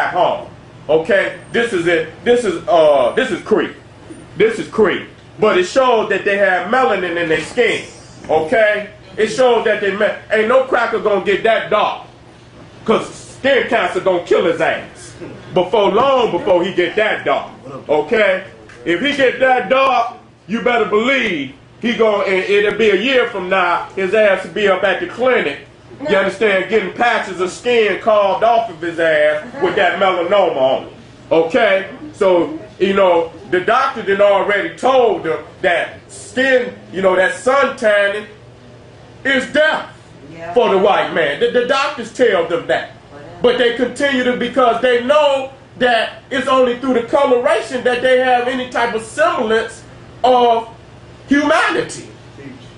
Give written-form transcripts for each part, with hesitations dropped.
back home. Okay, this is it. This is Crete. This is Crete. But it shows that they have melanin in their skin. Okay, it shows that they ain't no cracker gonna get that dark, cause skin cancer gonna kill his ass before he get that dark. Okay, if he get that dark, you better believe he gonna. It'll be a year from now. His ass will be up at the clinic. You understand? Getting patches of skin carved off of his ass with that melanoma on it. Okay? So, you know, the doctor had already told them that skin, you know, that sun tanning is death for the white man. The doctors tell them that. But they continue to, because they know that it's only through the coloration that they have any type of semblance of humanity.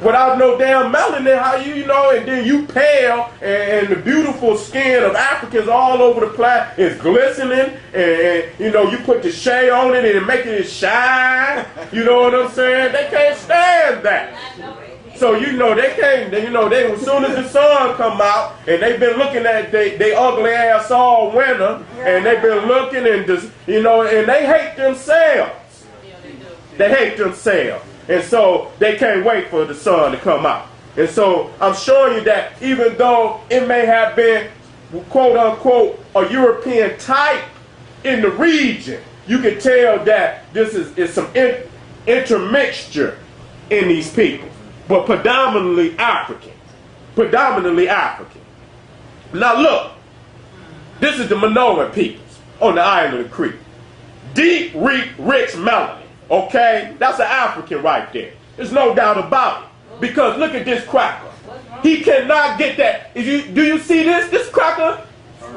Without no damn melanin, how you know, and then you pale, and the beautiful skin of Africans all over the planet is glistening, and you know, you put the shea on it and it making it shine, you know what I'm saying? They can't stand that. So you know, they can't, you know, they, as soon as the sun come out, and they've been looking at they ugly ass all winter, and they've been looking and just, you know, and they hate themselves. They hate themselves. And so they can't wait for the sun to come out. And so I'm showing you that even though it may have been, quote unquote, a European type in the region, you can tell that this is some intermixture in these people. But predominantly African. Predominantly African. Now look, this is the Minoan peoples on the island of Crete. Deep, rich melanin. Okay, that's an African right there. There's no doubt about it. Because look at this cracker. He cannot get that. Do you see this? This cracker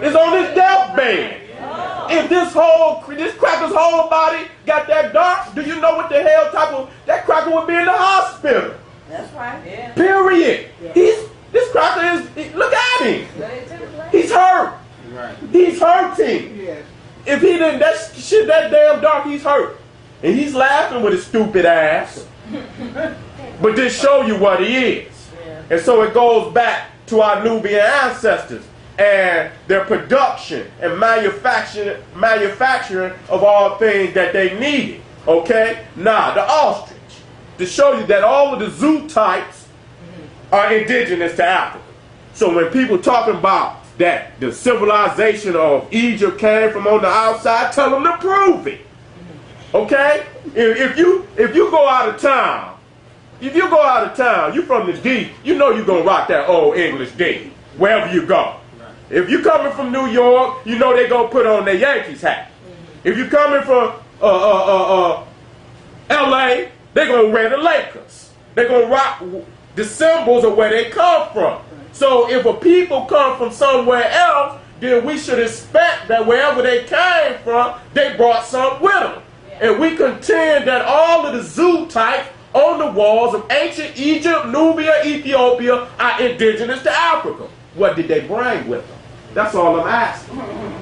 is on his deathbed. If this cracker's whole body got that dark, do you know what the hell type of that cracker would be in the hospital? That's right. Yeah. Period. Yeah. This cracker is. Look at him. He's hurt. Right. He's hurting. Yeah. If he didn't that damn dark, he's hurt. And he's laughing with his stupid ass. But this show you what he is. And so it goes back to our Nubian ancestors and their production and manufacturing of all things that they needed. Okay? Now, the ostrich. To show you that all of the zoo types are indigenous to Africa. So when people talking about that the civilization of Egypt came from on the outside, tell them to prove it. Okay? If you go out of town, you from the D, you know you're going to rock that old English D, wherever you go. If you coming from New York, you know they're going to put on their Yankees hat. If you coming from L.A., they're going to wear the Lakers. They're going to rock the symbols of where they come from. So if a people come from somewhere else, then we should expect that wherever they came from, they brought something with them. And we contend that all of the zoo types on the walls of ancient Egypt, Nubia, Ethiopia are indigenous to Africa. What did they bring with them? That's all I'm asking.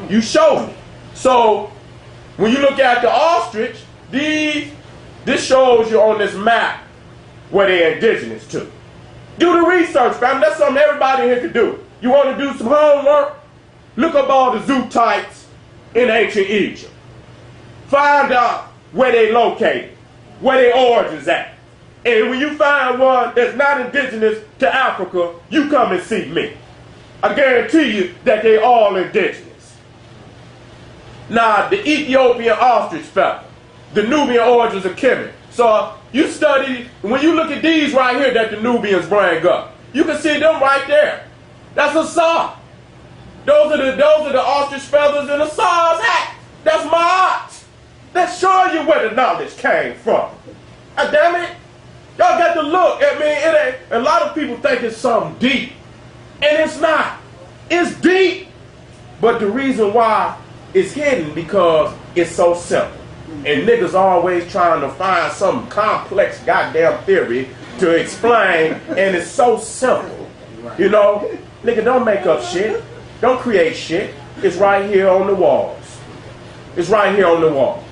You show me. So when you look at the ostrich, this shows you on this map where they're indigenous to. Do the research, fam. That's something everybody here can do. You want to do some homework? Look up all the zoo types in ancient Egypt. Find out where they located, where their origins at. And when you find one that's not indigenous to Africa, you come and see me. I guarantee you that they all indigenous. Now, the Ethiopian ostrich feather, the Nubian origins of Kemetic. So you study, when you look at these right here that the Nubians bring up, you can see them right there. That's a saw. Those are the ostrich feathers in a saw's hat. That's my art. Let's show you where the knowledge came from. Damn it. Y'all got to look. I mean, it ain't. A lot of people think it's something deep. And it's not. It's deep. But the reason why it's hidden because it's so simple. And niggas always trying to find some complex goddamn theory to explain, and it's so simple. You know? Nigga, don't make up shit. Don't create shit. It's right here on the walls. It's right here on the walls.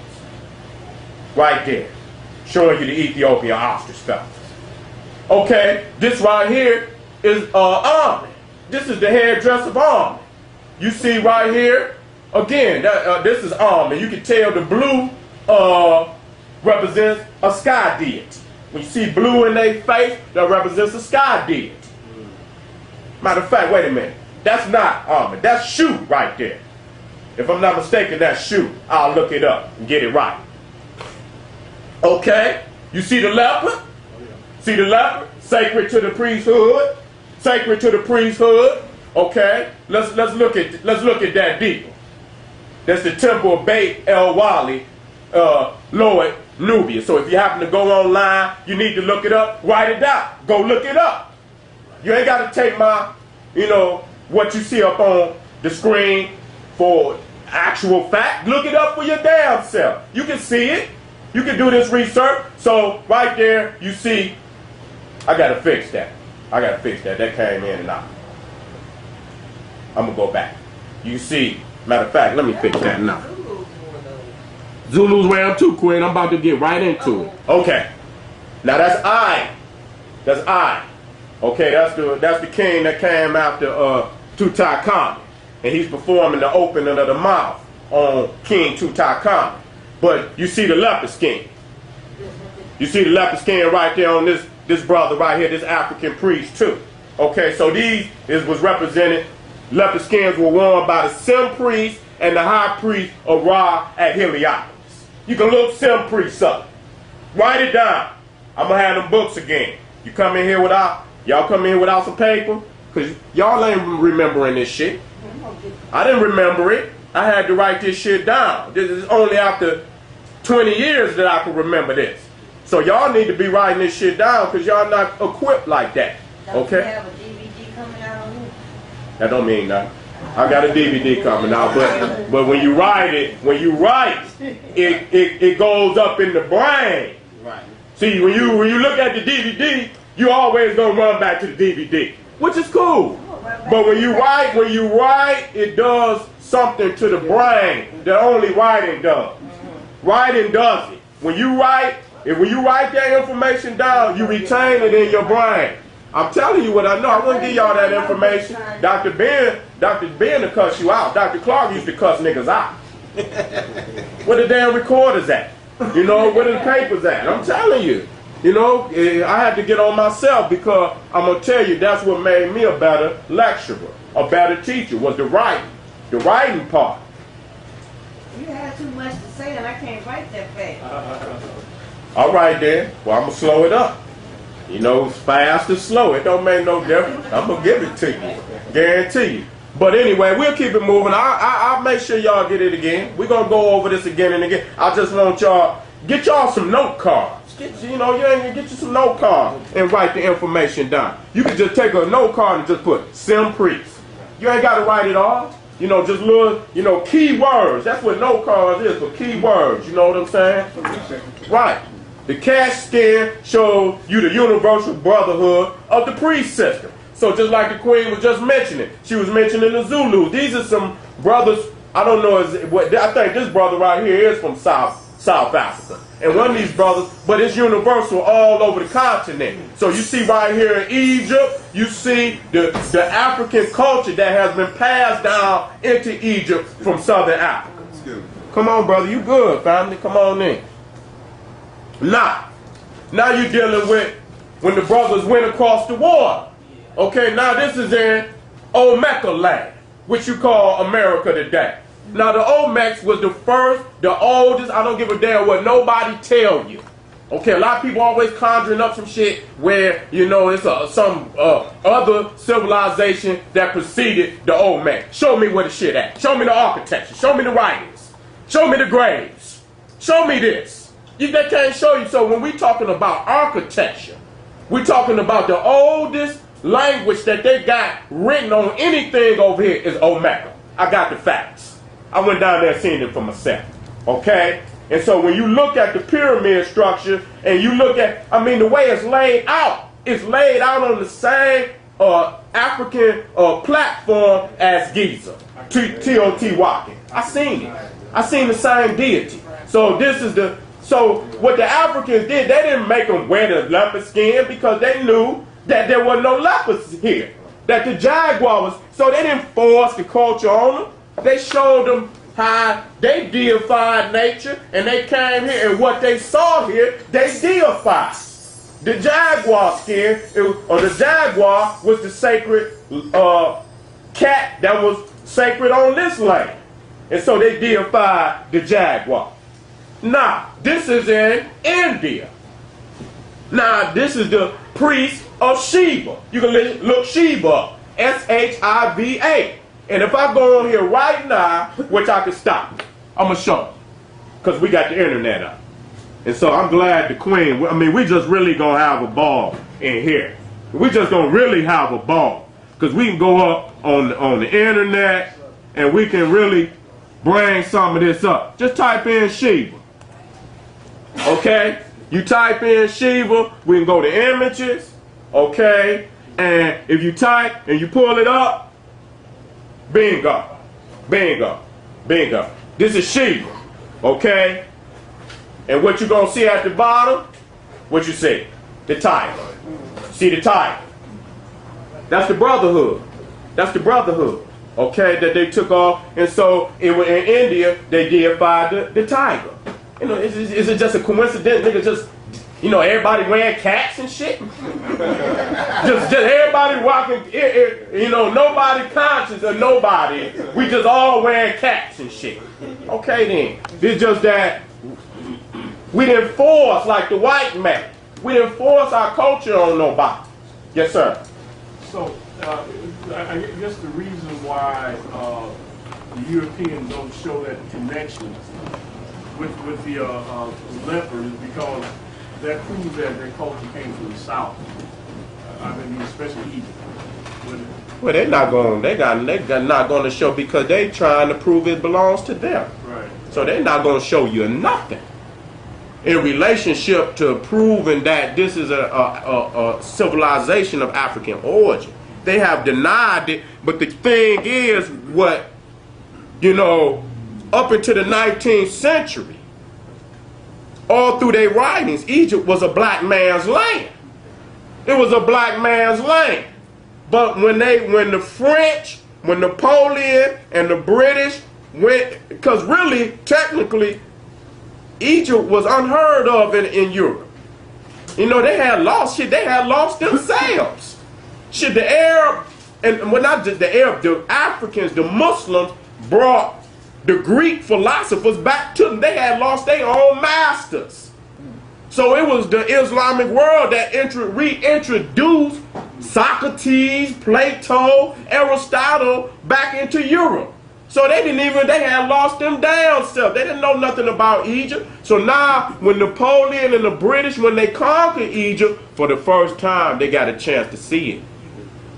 Right there. Showing you the Ethiopian ostrich feathers. Okay, this right here is Army. This is the hairdresser of Army. You see right here, Again, this is and you can tell the blue represents a sky deity. When you see blue in their face, that represents a sky deity. Matter of fact, wait a minute. That's not Amen. That's Shu right there. If I'm not mistaken, that's Shu. I'll look it up and get it right. Okay? You see the leopard? See the leopard? Sacred to the priesthood. Sacred to the priesthood. Okay? Let's look at that deeper. That's the temple of Beit El Wali, Lord Nubian. So if you happen to go online, you need to look it up, write it down. Go look it up. You ain't got to take my, what you see up on the screen for actual fact. Look it up for your damn self. You can see it. You can do this research. So right there, you see, I got to fix that. That came in and out. I'm going to go back. You see, matter of fact, let me fix that now. Zulu's wear them too, Queen. I'm about to get right into it. Okay. Now that's I. That's I. Okay, that's the king that came after Tutankhamun. And he's performing the opening of the mouth on King Tutankhamun. But you see the leopard skin. You see the leopard skin right there on this brother right here, this African priest too. Okay, so was represented. Leopard skins were worn by the Sim priest and the high priest of Ra at Heliopolis. You can look Sim priests up. Write it down. I'm going to have them books again. Y'all come in here without some paper? Because y'all ain't remembering this shit. I didn't remember it. I had to write this shit down. This is only after 20 years that I can remember this. So y'all need to be writing this shit down because y'all not equipped like that. Okay? Don't you have a DVD coming out on you? That don't mean nothing. I got a DVD coming out, but when you write it, it goes up in the brain. Right. See, when you look at the DVD, you always gonna run back to the DVD, which is cool. But when you write, it does something to the brain that only writing does. Writing does it. When you write that information down, you retain it in your brain. I'm telling you what I know. I wouldn't give y'all that information. Dr. Ben to cuss you out. Dr. Clark used to cuss niggas out. Where the damn recorders at? Where the papers at? I'm telling you. I had to get on myself because I'm going to tell you that's what made me a better lecturer, a better teacher, was the writing part. You had too much to say and I can't write that fast. All right then. Well, I'm going to slow it up. Fast or slow, it don't make no difference. I'm going to give it to you. Guarantee you. But anyway, we'll keep it moving. I'll make sure y'all get it again. We're going to go over this again and again. I just want y'all, get y'all some note cards. Get you some note cards and write the information down. You can just take a note card and just put Sim Priest. You ain't got to write it all. Just little, key words. That's what note cards is, for key words. You know what I'm saying? Right. The cash skin shows you the universal brotherhood of the priest system. So just like the queen was just mentioning, she was mentioning the Zulus. These are some brothers, I don't know, I think this brother right here is from South Africa. And one of these brothers, but it's universal all over the continent. So you see right here in Egypt, you see the African culture that has been passed down into Egypt from Southern Africa. Come on, brother, you good, family. Come on in. Now you're dealing with when the brothers went across the water. Okay, now this is in Olmeca land, which you call America today. Now the Olmecs was the first, the oldest, I don't give a damn what nobody tell you. Okay, a lot of people always conjuring up some shit where, it's some other civilization that preceded the Olmec. Show me where the shit at. Show me the architecture. Show me the writings. Show me the graves. Show me this. They can't show you. So when we talking about architecture, we're talking about the oldest language that they got written on anything over here is Olmeca. I got the facts. I went down there and seen it for myself. Okay? And so when you look at the pyramid structure and you look at, the way it's laid out on the same African platform as Giza, Teotihuacan. I seen it. I seen the same deity. So what the Africans did, they didn't make them wear the leopard skin because they knew that there were no leopards here. That the jaguar was, so they didn't force the culture on them. They showed them how they deified nature, and they came here, and what they saw here, they deified. The jaguar skin, or the jaguar was the sacred cat that was sacred on this land. And so they deified the jaguar. Now, this is in India. Now, this is the priest of Shiva. You can look Shiva up. S-H-I-V-A. And if I go on here right now, which I can stop, I'm going to show you. Because we got the internet up. And so I'm glad the queen, I mean, we just really going to have a ball in here. We just going to really have a ball. Because we can go up on the internet and we can really bring some of this up. Just type in Shiva. Okay? You type in Shiva, we can go to images. Okay? And if you type and you pull it up, bingo. Bingo. Bingo. This is Shiva. Okay? And what you're going to see at the bottom, what you see? The title. See the title? That's the brotherhood. That's the brotherhood. Okay, that they took off. And so in India, they deified the tiger. You know, is it just a coincidence? Nigga, just, you know, everybody wearing cats and shit? just everybody walking, you know, nobody conscious of nobody. We just all wearing cats and shit. Okay then. It's just that we didn't force like the white man. We didn't force our culture on nobody. Yes, sir. So, I guess the reason why the Europeans don't show that connection with the leopard is because that proves that their culture came from the south. I mean, especially Egypt. Well, they're not going. They're not going to show because they're trying to prove it belongs to them. Right. So they're not going to show you nothing in relationship to proving that this is a civilization of African origin. They have denied it, but the thing is, what, you know, up into the 19th century, all through their writings, Egypt was a black man's land. It was a black man's land. But when the French, when Napoleon and the British went, because really, technically, Egypt was unheard of in Europe. You know, they had lost shit. They had lost themselves. Shit, the Arab, and well, not just the Arab, the Africans, the Muslims brought the Greek philosophers back to them. They had lost their own masters. So it was the Islamic world that reintroduced Socrates, Plato, Aristotle back into Europe. So they had lost them down self. They didn't know nothing about Egypt. So now when Napoleon and the British, when they conquered Egypt, for the first time, they got a chance to see it.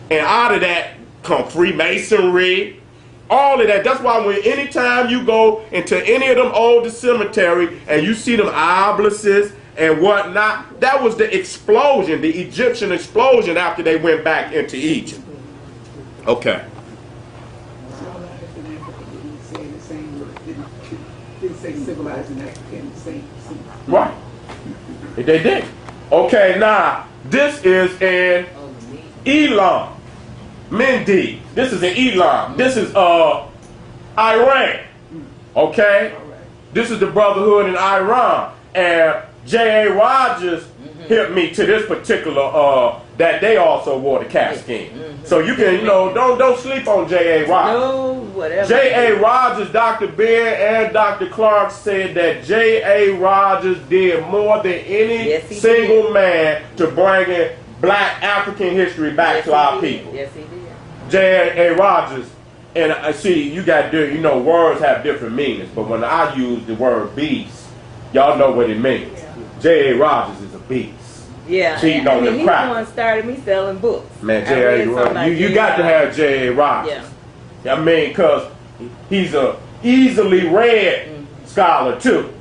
And out of that come Freemasonry, all of that. That's why anytime you go into any of them old cemeteries and you see them obelisks and whatnot, that was the explosion, the Egyptian explosion after they went back into Egypt. Okay. Say civilizing African, same. Right. They did. Okay, now this is in Elam. Mendy. This is in Elam. This is Iran. Okay? This is the brotherhood in Iran. And J.A. Rogers hit me to this particular that they also wore the cat skin. So you can, you know, don't sleep on J.A. Rogers. No, whatever. J.A. Rogers, Dr. Ben and Dr. Clark said that J.A. Rogers did more than any single man to bring in black African history back to our people. Yes, he did. J.A. Rogers, and I see you got, you know, words have different meanings, but when I use the word beast, y'all know what it means. J.A. Rogers is a beast. Yeah, cheating on them crap. He's the one started me selling books. Man, J.A. Rogers, you got to have J.A. Rogers. Yeah. I mean, because he's a easily read scholar too.